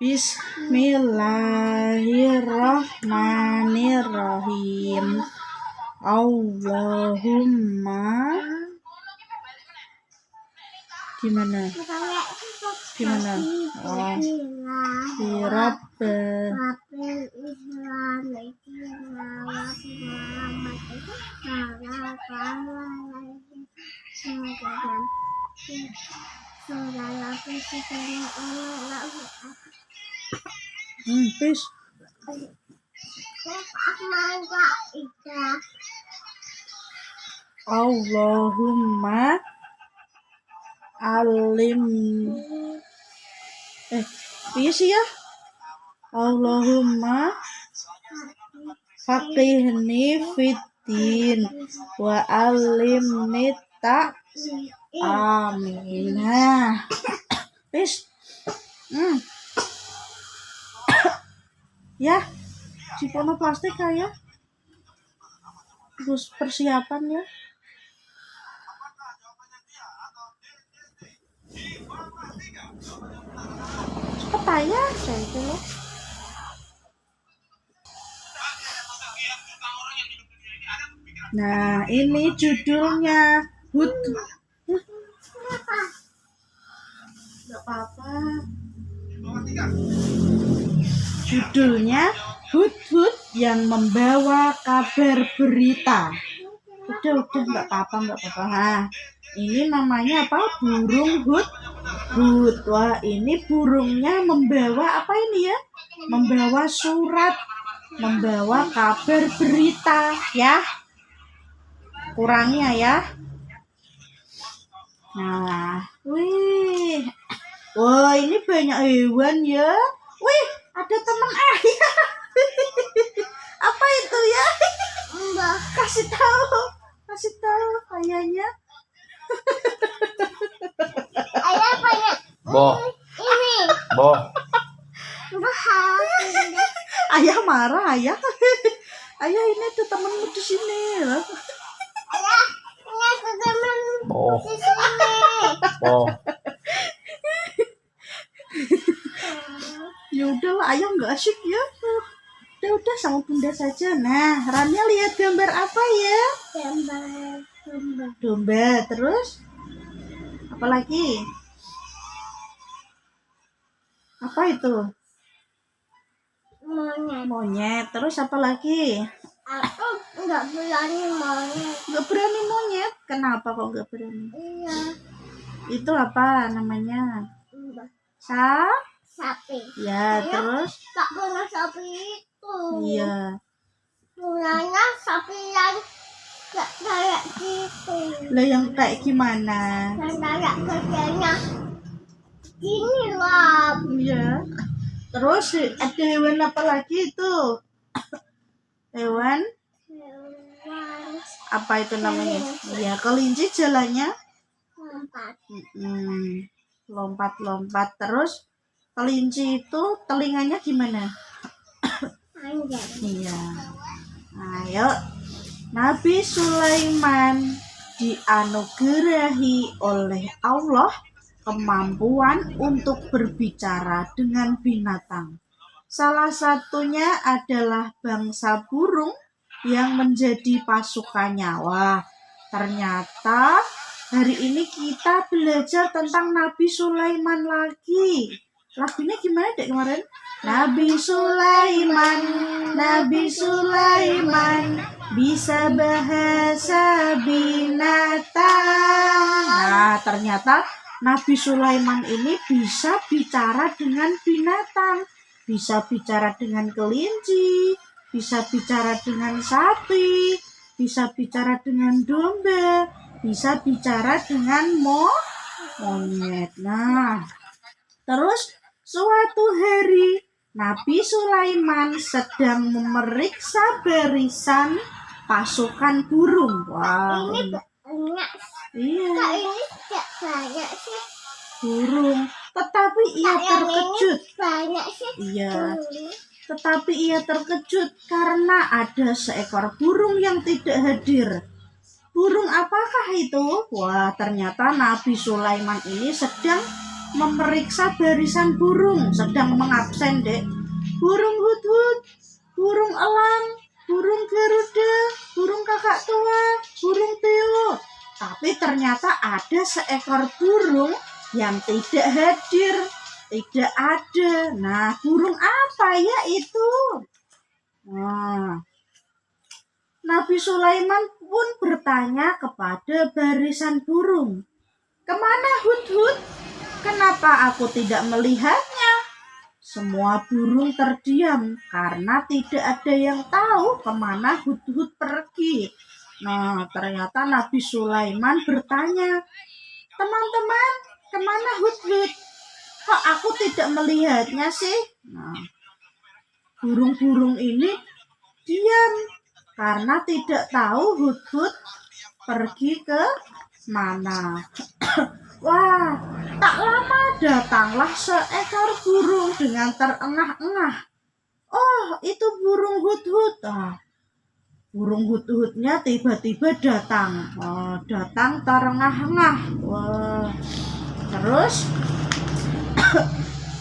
Bismillahirrahmanirrahim. Allahumma gimana? Oh, Peace. Allahumma alim Peace ya. Allahumma faqihni fiddin wa alimni amin. Nah, Peace. Ya, sipono plastik ya. Terus persiapan ya. Cepet ya, saya itu loh. Nah, ini judulnya Hud. Enggak apa-apa. Judulnya Hud yang membawa kabar berita. Udah enggak apa-apa. Nah, ini namanya apa? Burung Hud. Wah, ini burungnya membawa apa ini ya? Membawa surat, membawa kabar berita ya. Kurangnya ya. Nah, wah ini banyak hewan ya. Wih, ada teman ayah. Apa itu ya? Kasih tahu ayahnya. Ayah banyak. Ini. Ayah marah ayah. Ayah ini tuh temanmu di sini. Ayah, ini ada teman di sini. Ya udahlah, ayah nggak asyik ya. Udah sama bunda saja. Nah, Rania lihat gambar apa ya? Gambar Domba. Terus apa lagi? Apa itu? Monyet. Terus apa lagi? Aku nggak berani monyet. Nggak berani monyet? Kenapa kok nggak berani? Iya. Itu apa namanya? Sapi. Ya, Iya. terus? Tak pernah sapi itu. Iya. Punyanya sapi yang kayak gitu. Lah yang kayak gimana? Dan kayak kerjanya gini lah. Iya. Terus ada hewan apa lagi itu? Hewan apa itu namanya? Ya, kelinci jalannya lompat. Terus kelinci itu telinganya gimana? Panjang. Iya. Ayo, Nabi Sulaiman dianugerahi oleh Allah kemampuan untuk berbicara dengan binatang. Salah satunya adalah bangsa burung yang menjadi pasukannya. Wah, ternyata hari ini kita belajar tentang Nabi Sulaiman lagi. Lagunya gimana dek kemarin? Nabi Sulaiman bisa bahasa binatang. Nah, ternyata Nabi Sulaiman ini bisa bicara dengan binatang. Bisa bicara dengan kelinci, bisa bicara dengan sapi, bisa bicara dengan domba, bisa bicara dengan monyet. Nah, terus suatu hari Nabi Sulaiman sedang memeriksa barisan pasukan burung. Wow. Ini banyak. Iya. Kak, ini tidak banyak sih. Burung. Tetapi ia terkejut. Banyak sih. Iya. Tetapi ia terkejut karena ada seekor burung yang tidak hadir. Burung apakah itu? Wah, ternyata Nabi Sulaiman ini sedang memeriksa barisan burung, sedang absen, Dek. Burung hut-hut, burung elang, burung garuda, burung kakak tua, burung beo. Tapi ternyata ada seekor burung yang tidak hadir, tidak ada. Nah, burung apa ya itu? Nah, Nabi Sulaiman pun bertanya kepada barisan burung, "Kemana hut-hut? Kenapa aku tidak melihatnya?" Semua burung terdiam karena tidak ada yang tahu kemana hut-hut pergi. Nah, ternyata Nabi Sulaiman bertanya, "Teman-teman, kemana hut-hut? Kok aku tidak melihatnya sih?" Nah, burung-burung ini diam karena tidak tahu hut-hut pergi ke mana. Wah, tak lama datanglah seekor burung dengan terengah-engah. "Oh, itu burung hut-hut." Burung hut-hutnya tiba-tiba datang. Datang terengah-engah. Wah, terus,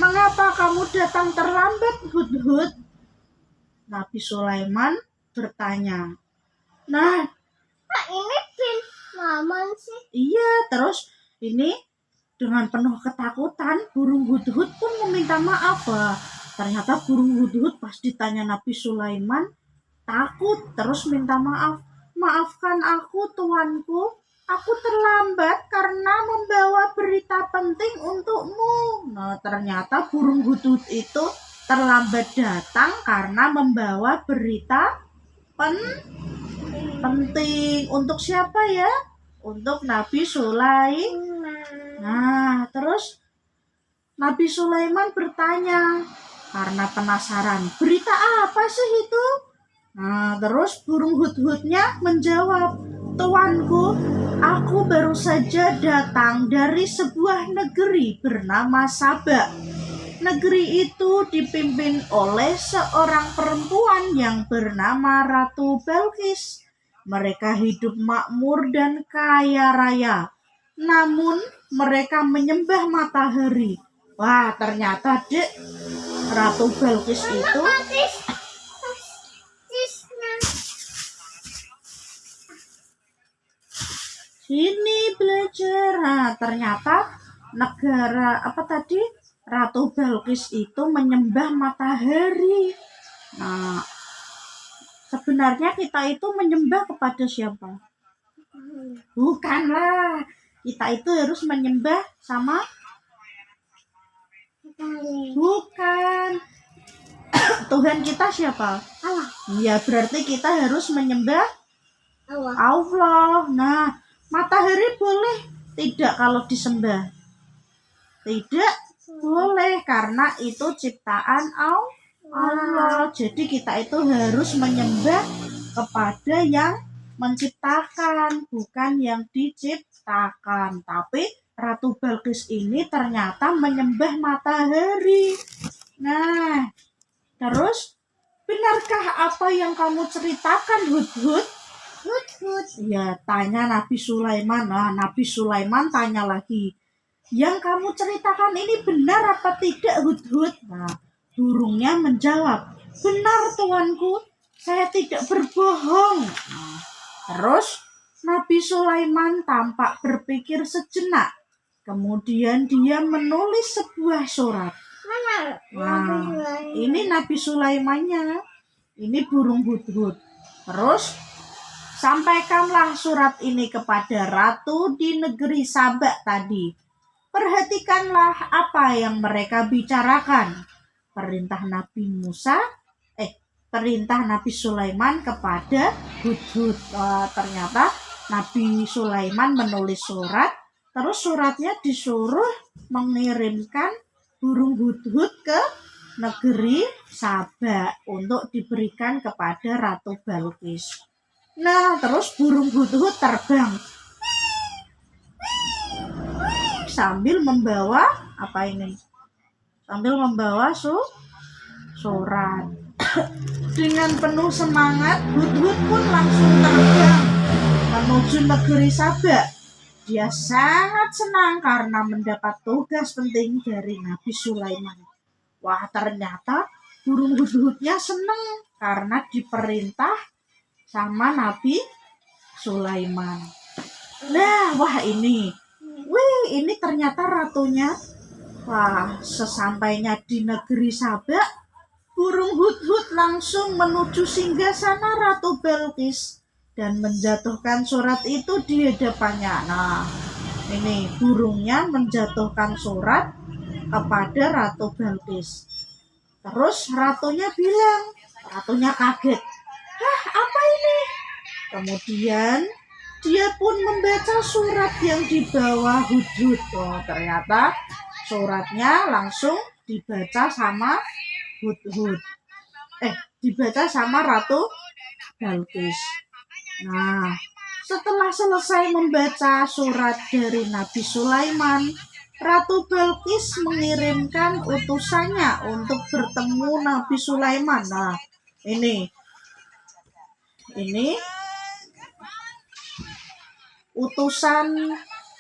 "Mengapa kamu datang terlambat, hut-hut?" Nabi Sulaiman bertanya. Nah, Kak, ini pin Maman sih. iya, terus ini dengan penuh ketakutan burung hut-hut pun meminta maaf. Ternyata burung hut-hut pas ditanya Nabi Sulaiman takut terus minta maaf. "Maafkan aku, tuanku. Aku terlambat karena membawa berita penting untukmu." Nah, ternyata burung hut-hut itu terlambat datang karena membawa berita penting. Untuk siapa ya? Untuk Nabi Sulaiman. Nah, terus Nabi Sulaiman bertanya karena penasaran, "Berita apa sih itu?" Nah, terus burung hut-hutnya menjawab, "Tuanku, aku baru saja datang dari sebuah negeri bernama Saba. Negeri itu dipimpin oleh seorang perempuan yang bernama Ratu Balkis. Mereka hidup makmur dan kaya raya. Namun mereka menyembah matahari." Wah, ternyata Dek, Ratu Balkis itu sini belajar. Nah, ternyata negara apa tadi? Ratu Balkis itu menyembah matahari. Nah, sebenarnya kita itu menyembah kepada siapa? Bukanlah. Kita itu harus menyembah sama bukan. Tuhan kita siapa? Allah. Ya, berarti kita harus menyembah Allah. Allah. Nah, matahari boleh tidak kalau disembah? Tidak boleh karena itu ciptaan Allah. Jadi kita itu harus menyembah kepada yang menciptakan, bukan yang diciptakan. Tapi Ratu Balkis ini ternyata menyembah matahari. Nah, terus benarkah apa yang kamu ceritakan, hut-hut? Hut-hut. Ya, tanya Nabi Sulaiman. Nah, Nabi Sulaiman tanya lagi, "Yang kamu ceritakan ini benar apa tidak, hut-hut?" Nah, burungnya menjawab, "Benar, tuanku. Saya tidak berbohong." Nah, terus Nabi Sulaiman tampak berpikir sejenak. Kemudian dia menulis sebuah surat. Mana? Nah, ini Nabi Sulaimannya. Ini burung hut-hut. Terus, "Sampaikanlah surat ini kepada ratu di negeri Saba tadi. Perhatikanlah apa yang mereka bicarakan." Perintah Nabi Sulaiman kepada hut-hut. Ternyata Nabi Sulaiman menulis surat, terus suratnya disuruh mengirimkan burung hut-hut ke negeri Saba untuk diberikan kepada Ratu Balkis. Nah, terus burung hut-hut terbang sambil membawa apa ini? Sambil membawa surat. Dengan penuh semangat, hut-hut pun langsung terbang menuju negeri Saba. Dia sangat senang karena mendapat tugas penting dari Nabi Sulaiman. Wah, ternyata burung hudhudnya seneng karena diperintah sama Nabi Sulaiman. Nah, wah ini. Wih, ini ternyata ratunya. Wah, sesampainya di negeri Saba, burung hudhud langsung menuju singgasana Ratu Belkis dan menjatuhkan surat itu di hadapannya. Nah, ini burungnya menjatuhkan surat kepada Ratu Belkis. Terus ratunya bilang, ratunya kaget. Hah, apa ini? Kemudian dia pun membaca surat yang dibawa hudhud. Oh, ternyata suratnya langsung dibaca sama hudhud. Dibaca sama Ratu Belkis. Nah, setelah selesai membaca surat dari Nabi Sulaiman, Ratu Belkis mengirimkan utusannya untuk bertemu Nabi Sulaiman. Nah, ini utusan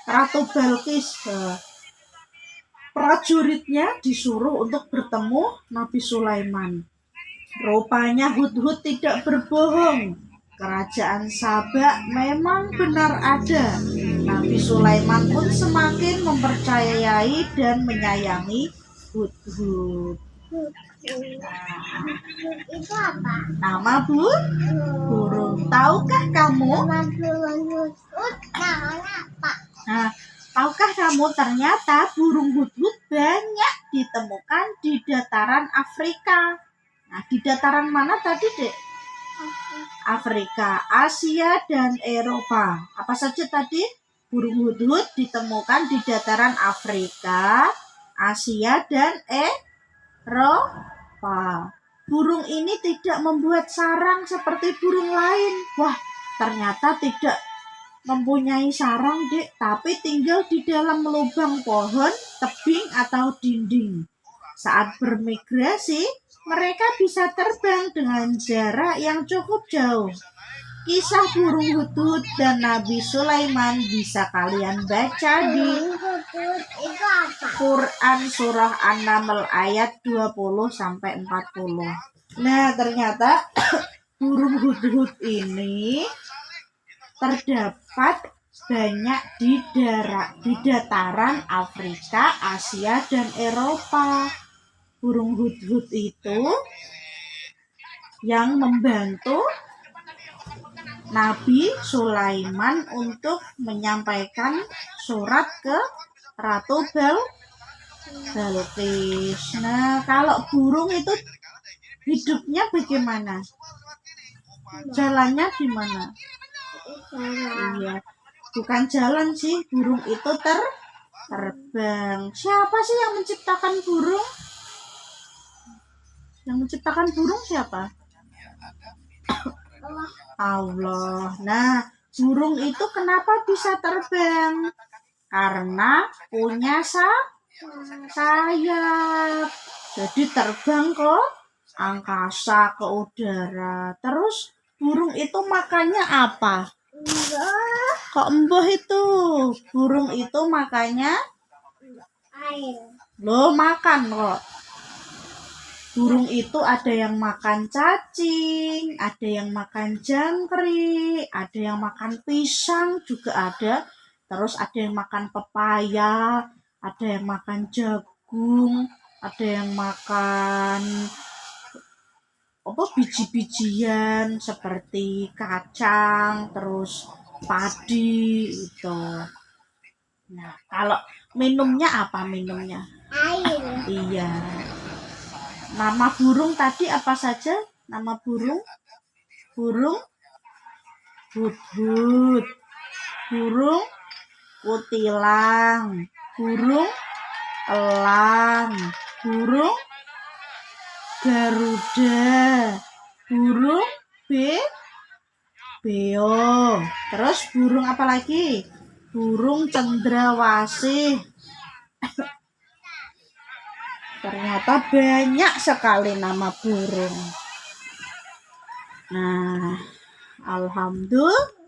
Ratu Belkis. Prajuritnya disuruh untuk bertemu Nabi Sulaiman. Rupanya hudhud tidak berbohong. Kerajaan Saba memang benar ada. Nabi Sulaiman pun semakin mempercayai dan menyayangi hudhud. Itu apa? Nama burung. Tahukah kamu? Nama burung hudhud namanya apa? Nah, tahukah kamu ternyata burung hudhud banyak ditemukan di dataran Afrika. Nah, di dataran mana tadi, Dek? Afrika, Asia, dan Eropa. Apa saja tadi? Burung hudhud ditemukan di dataran Afrika, Asia, dan Eropa. Burung ini tidak membuat sarang seperti burung lain. Wah, ternyata tidak mempunyai sarang, Dek, tapi tinggal di dalam lubang pohon, tebing, atau dinding. Saat bermigrasi, mereka bisa terbang dengan jarak yang cukup jauh. Kisah burung hudhud dan Nabi Sulaiman bisa kalian baca di Hudhud itu apa? Quran Surah An-Naml ayat 20-40. Nah, ternyata burung hudhud ini terdapat banyak di dataran Afrika, Asia, dan Eropa. Burung hudhud itu yang membantu Nabi Sulaiman untuk menyampaikan surat ke Ratu Belkis. Nah, kalau burung itu hidupnya bagaimana? Jalannya gimana? Iya, bukan jalan sih, burung itu terbang. Siapa sih yang menciptakan burung? Yang menciptakan burung siapa? Allah. Nah, burung itu kenapa bisa terbang? Karena punya sayap. Jadi terbang ke angkasa, ke udara. Terus burung itu makannya apa? Kok embuh itu? Burung itu makannya Air. loh, makan kok. Burung itu ada yang makan cacing, ada yang makan jangkrik, ada yang makan pisang juga ada. Terus ada yang makan pepaya, ada yang makan jagung, ada yang makan biji-bijian seperti kacang, terus padi itu. Nah, kalau minumnya apa minumnya? Air. Iya. Nama burung tadi apa saja? Nama burung? Burung hudhud, burung kutilang, burung elang, burung garuda, burung beo. Terus burung apa lagi? Burung cendrawasih. Ternyata banyak sekali nama burung. Nah, alhamdulillah